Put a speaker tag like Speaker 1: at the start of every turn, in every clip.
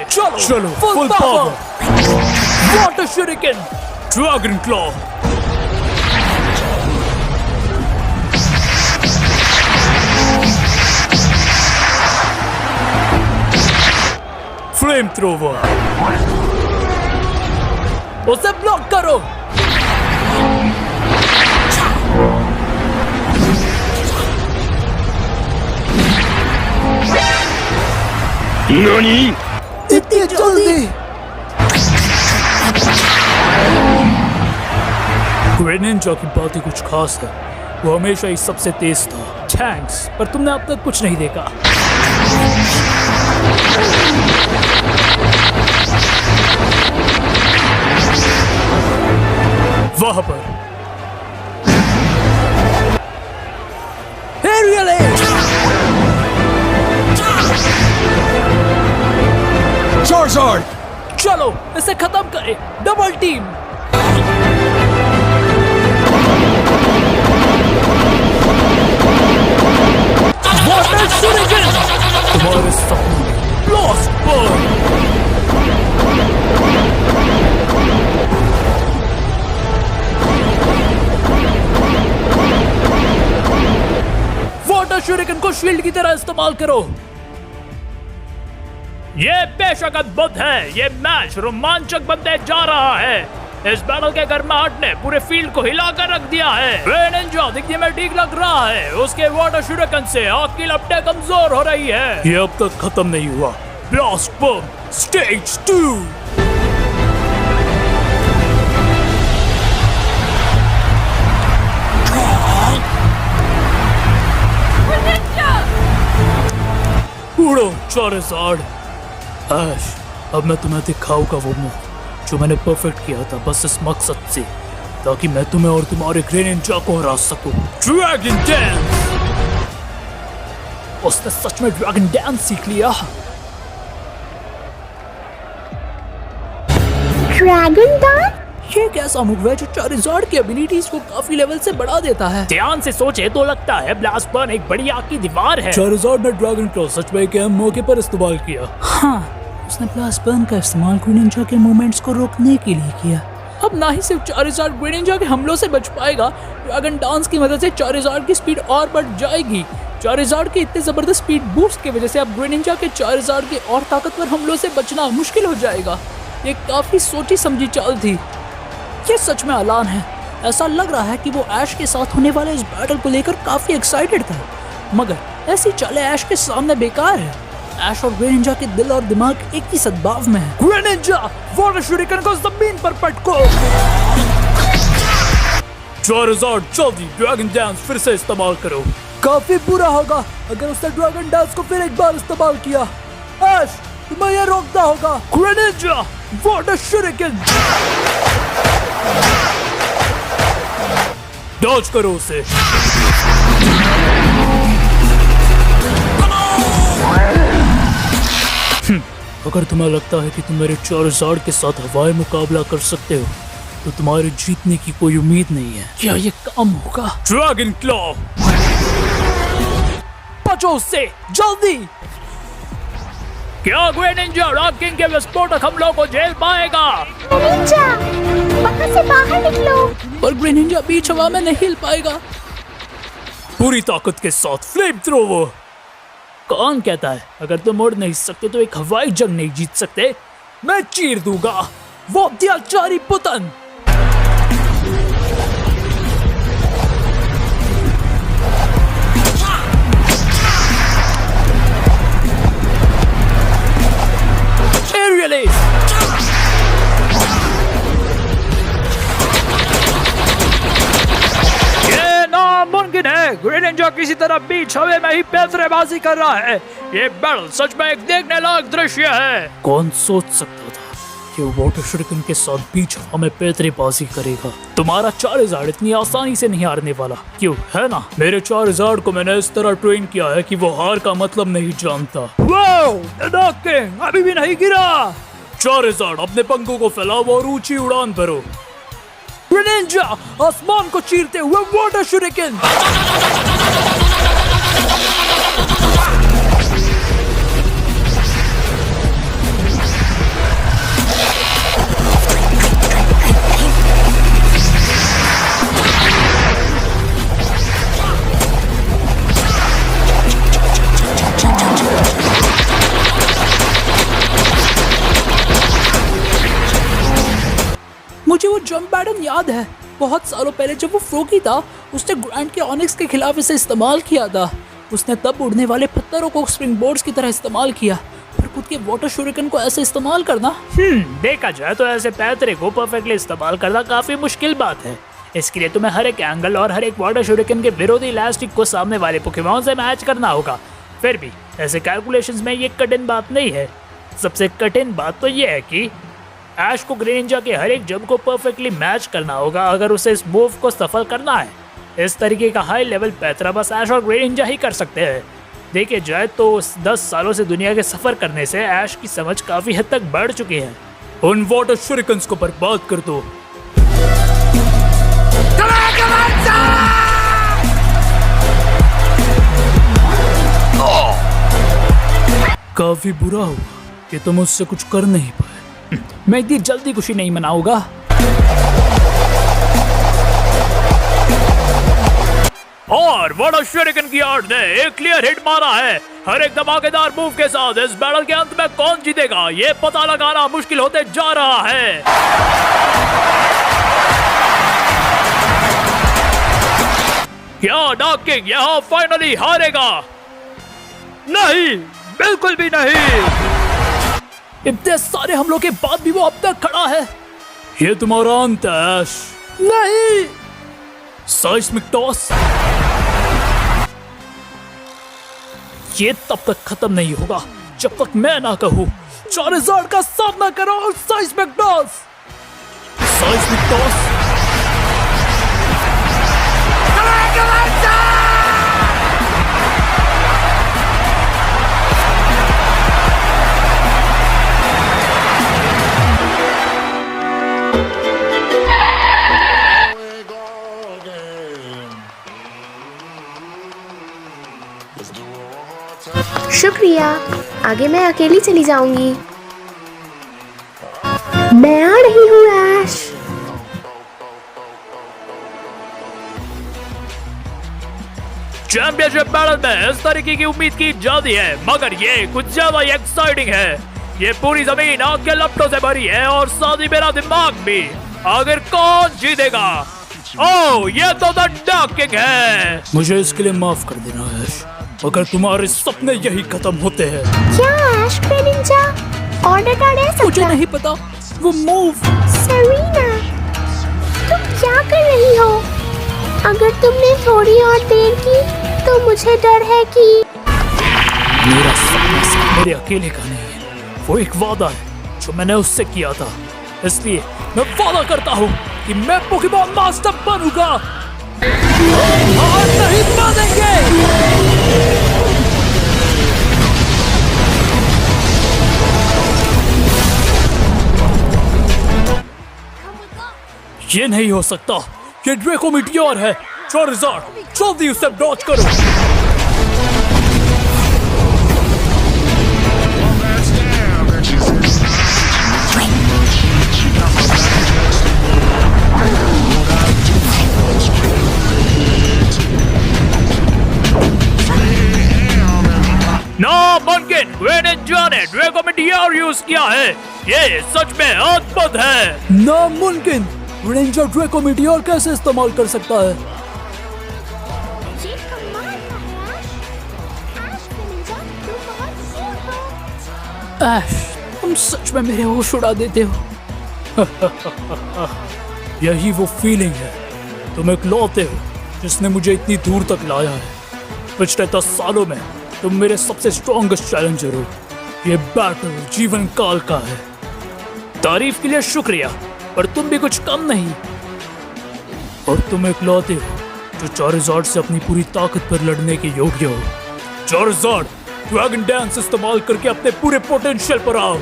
Speaker 1: चलो full power. Water शuriken, dragon claw, flame thrower, उसे ब्लॉक करो।
Speaker 2: नानी?
Speaker 3: इतनी जल्दी?
Speaker 1: ग्रेनिंजा की बात ही कुछ खास है। वो हमेशा ही सबसे तेज था। थैंक्स, पर तुमने अब तक कुछ नहीं देखा। वहां पर
Speaker 3: एरियल एज,
Speaker 2: चार्जर!
Speaker 1: चलो इसे खत्म करें। Double team. वाटर शuriken, तुम्हारे सपने ब्लास्ट बर्न। वाटर शuriken को शील्ड की तरह इस्तेमाल करो। ये बेशक अद्भुत है। ये मैच रोमांचक बनने जा रहा है। इस बैटल के गर्माहट ने पूरे फील्ड को हिलाकर रख दिया है। ग्रेनिंजा दिखने में ठीक लग रहा है। उसके वाटर शuriken से आग की लपटें कमजोर हो रही है। ये अब तक खत्म नहीं हुआ। Blast burn stage 2। उड़ो चार्जर्ड। ऐश, अब मैं तुम्हें दिखाऊंगा वो मुंह जो मैंने परफेक्ट किया था, बस इस मकसद से, ताकि मैं तुम्हें और तुम्हारे ग्रेनिंजा को हरा सकूं। Dragon dance. उसने सच में ड्रैगन डांस सीख लिया।
Speaker 4: Dragon dance?
Speaker 1: ये कैसा मूव है जो चार्जर्ड की एबिलिटीज को काफी लेवल से बढ़ा देता है? ध्यान से सोचे तो लगता है ब्लास्ट बर्न एक बड़ी आग की दीवार है। चार्जर्ड ने ड्रैगन क्लॉ सच में एक अहम मौके पर इस्तेमाल किया। हाँ, उसने ब्लास्ट बर्न का इस्तेमाल ग्रेनिंजा के मूवमेंट्स को रोकने के लिए किया। अब ना ही सिर्फ चार्जर्ड ग्रेनिंजा के हमलों से बच पाएगा, ड्रैगन डांस की मदद से चार्जर्ड की स्पीड और बढ़ जाएगी। चार्जर्ड के इतने जबरदस्त स्पीड बूस्ट की वजह से अब ग्रेनिंजा के चार्जर्ड के और ताकतवर हमलों से बचना मुश्किल हो जाएगा। ये काफी सोची समझी चाल थी। ये सच में अलान है। ऐसा लग रहा है कि वो ऐश के साथ होने वाले इस बैटल को लेकर काफी एक्साइटेड था, मगर ऐसी चालें ऐश के सामने बेकार है। ऐश और ग्रेनिंजा के दिल और दिमाग एक ही सद्भाव में है। ग्रेनिंजा, वाटर शuriken को जमीन पर पटको। चार्जर्ड, जल्दी ड्रैगन डांस फिर से इस्तेमाल करो। काफी बुरा होगा अगर उसने ड्रैगन डांस को फिर एक बार इस्तेमाल किया। ऐश, तुम्हें यह रोकना होगा। Greninja, water शuriken। डॉज करो उसे। अगर तुम्हें लगता है कि तुम मेरे चार्जर्ड के साथ हवाई मुकाबला कर सकते हो, तो तुम्हारे जीतने की कोई उम्मीद नहीं है। क्या ये काम होगा? ड्रैगन क्लॉ, बचो उससे, जल्दी। क्या ग्रेनिंजा रॉक किंग के विस्फोटक हमलों को झेल पाएगा?
Speaker 4: ग्रेनिंजा, वहाँ से बाहर निकलो।
Speaker 1: पर ग्रेनिंजा बीच हवा में नहीं हिल पाएगा। पूरी ताकत के साथ फ्लेम थ्रोवर। कौन कहता है अगर तुम उड़ नहीं सकते तो एक हवाई जंग नहीं जीत सकते? मैं चीर दूंगा वो अत्याचारी पुतन। Aerial ace. ये नामुमकिन है। ग्रेनिंजा किसी तरह बीच हवा में ही पैंतरेबाजी कर रहा है। ये बैटल सच में एक देखने लायक दृश्य है। कौन सोच सकता था कि वो वाटर शuriken के साथ बीच हवा में पैंतरेबाजी करेगा? तुम्हारा चार्जर्ड इतनी आसानी से नहीं हारने वाला, क्यों है ना? मेरे चार्जर्ड को मैंने इस तरह ट्रेन किया है कि वो हार का मतलब नहीं जानता। वाओ, द डॉग किंग अभी भी नहीं गिरा। चार्जर्ड, अपने पंखों को फैलाओ और ऊंची उड़ान भरो। ग्रेनिंजा, आसमान को चीरते हुए वाटर शuriken। जंप पैटर्न याद है। बहुत सालों पहले जब वो फ्रोकी था, उसने ग्रैंड के ऑनिक्स के खिलाफ इसे इस्तेमाल किया था। उसने तब उड़ने वाले पत्थरों को स्प्रिंग बोर्ड्स की तरह इस्तेमाल किया, पर खुद के वाटर शूरिकन को ऐसे इस्तेमाल करना देखा जाए तो ऐसे पैतरे को परफेक्टली इस्तेमाल करना काफी मुश्किल बात है। इसके लिए तुम्हें हर एक एंगल और हर एक वाटर शूरिकन के विरोधी इलास्टिक को सामने वाले पोकेमॉन से मैच करना होगा। फिर भी ऐसे कैलकुलेशंस में ये कठिन बात नहीं है। सबसे कठिन बात तो ये है कि ऐश को ग्रेनिंजा के हर एक जंप को परफेक्टली मैच करना होगा अगर उसे इस मूव को सफल करना है। इस तरीके का हाई लेवल पैतरा बस ऐश और ग्रेनिंजा ही कर सकते हैं। देखे जाए तो 10 सालों से दुनिया के सफर करने से ऐश की समझ काफी हद तक बढ़ चुकी है। उन वाटर शूरिकन्स को बर्बाद कर दो। काफी बुरा हुआ कि तुम उससे कुछ कर नहीं पाए। मैं इतनी जल्दी खुशी नहीं मनाऊंगा। और वाटर शूरिकन की आर्ट ने एक क्लियर हिट मारा है। हर एक धमाकेदार मूव के साथ इस बैटल के अंत में कौन जीतेगा ये पता लगाना मुश्किल होते जा रहा है। क्या डार्क किंग यहाँ फाइनली हारेगा? नहीं, बिल्कुल भी नहीं। इतने सारे हमलों के बाद भी वो अब तक खड़ा है। ये तुम्हारा अंत है ऐश। नहीं। साइस्मिक टॉस ये तब तक खत्म नहीं होगा जब तक मैं ना कहूं चार्जर्ड का सामना करो और साइस्मिक टॉस। साइस्मिक टॉस
Speaker 4: शुक्रिया, आगे मैं अकेली चली जाऊंगी। मैं आ रही हूँ ऐश।
Speaker 1: चैंपियनशिप बैटल में इस तरीके की उम्मीद की जाती है, मगर ये कुछ ज्यादा एक्साइटिंग है। ये पूरी जमीन आग के लपटों से भरी है और साथ ही मेरा दिमाग भी। आखिर कौन जीतेगा? ओह, ये तो द डार्क किंग है। मुझे इसके लिए माफ कर देना ऐश, अगर तुम्हारे सपने यही खत्म होते हैं।
Speaker 4: क्या ऐश ग्रेनिंजा ऑर्डर कार्ड है सबका?
Speaker 1: मुझे नहीं पता। वो मूव।
Speaker 4: सेरेना, तुम क्या कर रही हो? अगर तुमने थोड़ी और देर की तो मुझे डर है कि
Speaker 1: मेरा सपना सिर्फ मेरे अकेले का नहीं है। वो एक वादा है जो मैंने उससे किया था। इसलिए मैं वादा करता हूँ कि मैं पोकेमॉन मास्टर बनूंगा। और नहीं मानेंगे। ये नहीं हो सकता। ये ड्रैको मीटियोर है। चार्जर्ड, जल्दी उसे डॉज करो। नामुमकिन, ग्रेनिंजा ने ड्रैको मीटियोर यूज किया है। ये सच में अद्भुत है। नामुमकिन, ग्रेनिंजा ड्रैको मीटियोर कैसे इस्तेमाल कर सकता है?
Speaker 4: ये कमाल का है ऐश ग्रेनिंजा, तुम बहुत क्यूट हो।
Speaker 1: ऐश, तुम सच में मेरे होश उड़ा देते हो। यही वो फीलिंग है। तुम इकलौते हो जिसने मुझे इतनी दूर तक लाया है। पिछले 10 सालों में तुम मेरे सबसे स्ट्रॉन्गेस्ट चैलेंजर हो। ये बैटल जीवन काल का है। तारीफ के लिए शुक्रिया, पर तुम भी कुछ कम नहीं। और तुम इकलौते हो जो चार्जर्ड से अपनी पूरी ताकत पर लड़ने के योग्य हो। चार्जर्ड, ड्रैगन डांस इस्तेमाल करके अपने पूरे पोटेंशियल पर आओ।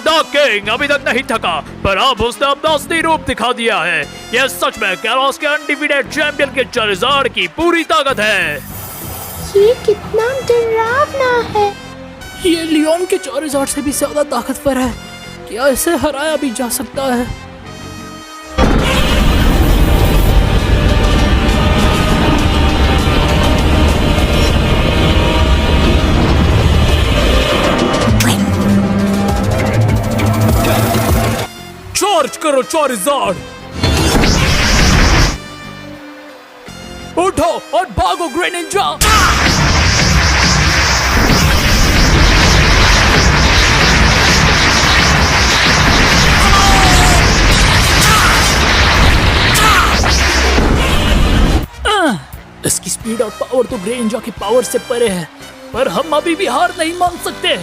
Speaker 1: डार्क किंग अभी तक नहीं थका, पर अब उसने अपना असली रूप दिखा दिया है। यह सच में कैलोस के अनडिफीटेड चैंपियन के चार्जर्ड की पूरी ताकत है।
Speaker 4: ये कितना डरावना है।
Speaker 1: ये लियोन के चार्जर्ड से भी ज्यादा ताकतवर है। क्या इसे हराया भी जा सकता है? करो चारिज़ार्ड। उठो और भागो ग्रेनिंजा। इसकी स्पीड और पावर तो ग्रेनिंजा की पावर से परे है, पर हम अभी भी हार नहीं मान सकते।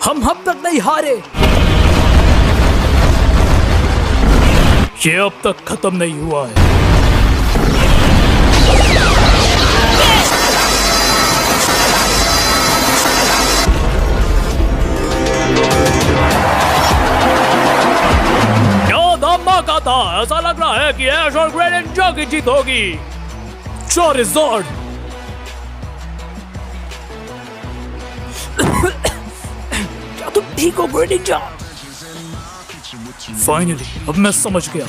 Speaker 1: हम अब तक नहीं हारे। ये अब तक खत्म नहीं हुआ है। क्या धमाका था! ऐसा लग रहा है कि ऐश और ग्रेनिंजा की जीत होगी। चारिज़ार्ड, क्या तुम ठीक हो ग्रेनिंजा? फाइनली अब मैं समझ गया।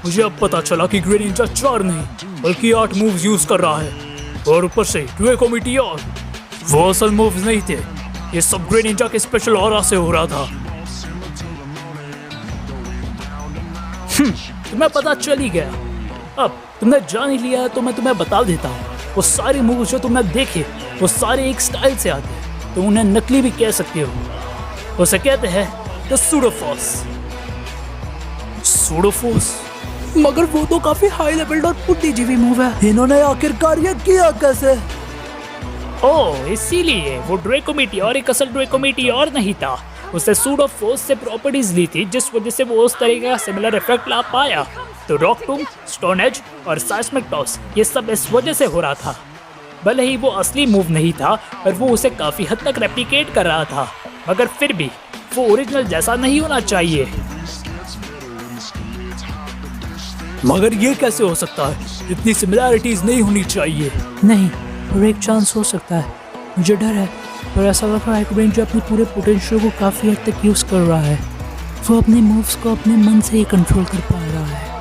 Speaker 1: मुझे अब पता चला कि ग्रेनिंजा 4 नहीं बल्कि 8 मूव्स यूज कर रहा है, और ऊपर से ड्यूको मीटियोर। वो असल मूव्स नहीं थे, ये सब ग्रेनिंजा के स्पेशल ऑरा से हो रहा था। तुम्हें पता चल ही गया। अब तुमने जान ही लिया है तो मैं तुम्हें बता देता हूँ। वो सारे मूव्स जो तुमने देखे वो सारे एक स्टाइल से आते हैं, तो उन्हें नकली भी कह सकते हो। उसे कहते हैं द सूडोफोर्स। सूडोफोर्स?
Speaker 3: मगर वो तो काफी हाई लेवल और बुद्धिजीवी मूव है। इन्होंने आखिरकार ये किया कैसे?
Speaker 1: ओह, इसीलिए वो ड्यूको मीटियोर एक असल ड्यूको मीटियोर नहीं था। उसने सूडोफोर्स से प्रॉपर्टीज ली थी, जिस वजह से वो उस तरीके का सिमिलर इफेक्ट ला पाया। तो रॉक टूम, स्टोन एज और साइस्मिक टॉस, ये सब इस वजह से हो रहा था। भले ही वो असली मूव नहीं था, पर वो उसे काफी हद तक रेप्लिकेट कर रहा था, मगर फिर भी वो ओरिजिनल जैसा नहीं होना चाहिए।
Speaker 3: मगर ये कैसे हो सकता है? इतनी सिमिलैरिटीज नहीं होनी चाहिए।
Speaker 1: नहीं, और एक चांस हो सकता है। मुझे डर है, पर ऐसा लग रहा है कि जो अपने पूरे पोटेंशियल को काफी हद तक यूज कर रहा है। वो अपने मूव्स को अपने मन से ही कंट्रोल कर पा रहा है।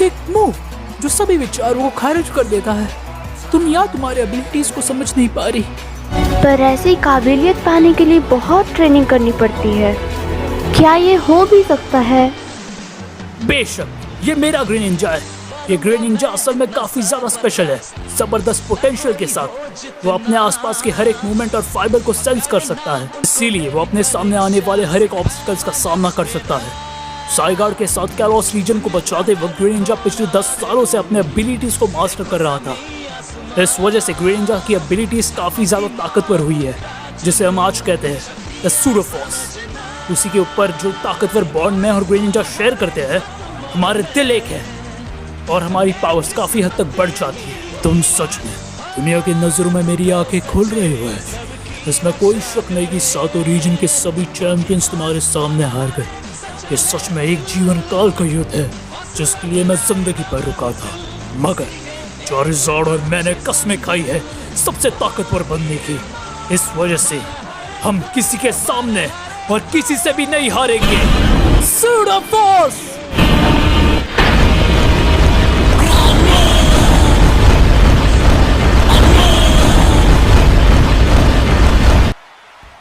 Speaker 3: एक मूव जो सभी विचारों को खारिज कर देता है। तुम या तुम्हारी एबिलिटीज को समझ नहीं पा रही।
Speaker 4: पर ऐसी काबिलियत पाने के लिए बहुत ट्रेनिंग करनी पड़ती है। क्या ये हो भी सकता है?
Speaker 1: बेशक, ये मेरा ग्रेनिंजा है। ये ग्रेनिंजा असल में काफी ज्यादा स्पेशल है। जबरदस्त पोटेंशियल के साथ वो अपने आसपास के हर एक मूवमेंट और फाइबर को सेंस कर सकता है। इसीलिए वो अपने सामने आने वाले हर एक ऑब्स्टिकल्स का सामना कर सकता है। साइगार्ड के साथ कैलोस रीजन को बचाते वक्त ग्रेनिंजा पिछले 10 सालों से अपने एबिलिटीज को मास्टर कर रहा था। इस वजह से ग्रेनिंजा की एबिलिटीज काफी ज्यादा ताकतवर हुई है, जिसे हम आज कहते हैं द सूडोफोर्स। उसी के ऊपर जो ताकतवर बॉन्ड में और ग्रेनिंजा शेयर करते हैं, हमारे दिल एक है और हमारी पावर्स काफी हद तक बढ़ जाती है। तुम सच में दुनिया की नजरों में मेरी आंखें खोल रहे हो। इसमें कोई शक नहीं कि सातों रीजन के सभी चैंपियंस तुम्हारे सामने हार गए। ये सच में एक जीवन काल का युद्ध है जिसके लिए मैं जिंदगी पर रुका था, मगर चारिज़ार्ड और मैंने कस्में खाई है सबसे ताकतवर बनने की। इस वजह से हम किसी के सामने और किसी से भी नहीं हारेंगे। सूडोफोर्स!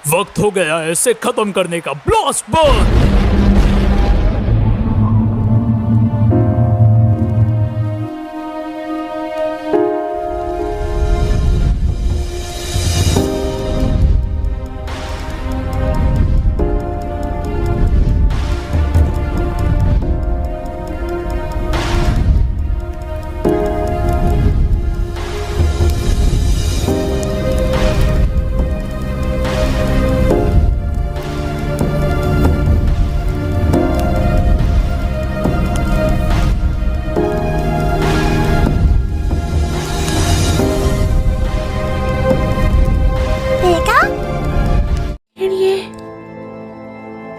Speaker 1: वक्त हो गया है इसे खत्म करने का। Blast burn!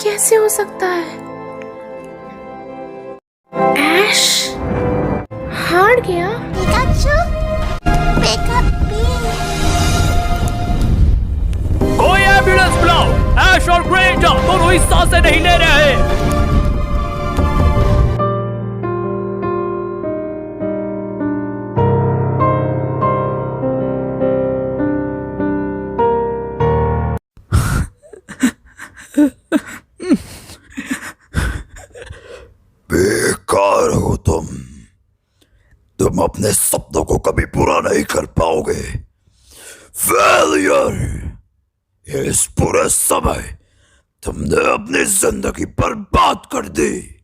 Speaker 4: कैसे हो सकता है? ऐश हार गया?
Speaker 1: कोई एम्बुलेंस बुलाओ! ऐश और ग्रेनिंजा दोनों ही सांसें नहीं ले रहे हैं।
Speaker 2: तुम अपने सपनों को कभी पूरा नहीं कर पाओगे। फेलियर। इस पूरे समय तुमने अपनी जिंदगी बर्बाद कर दी।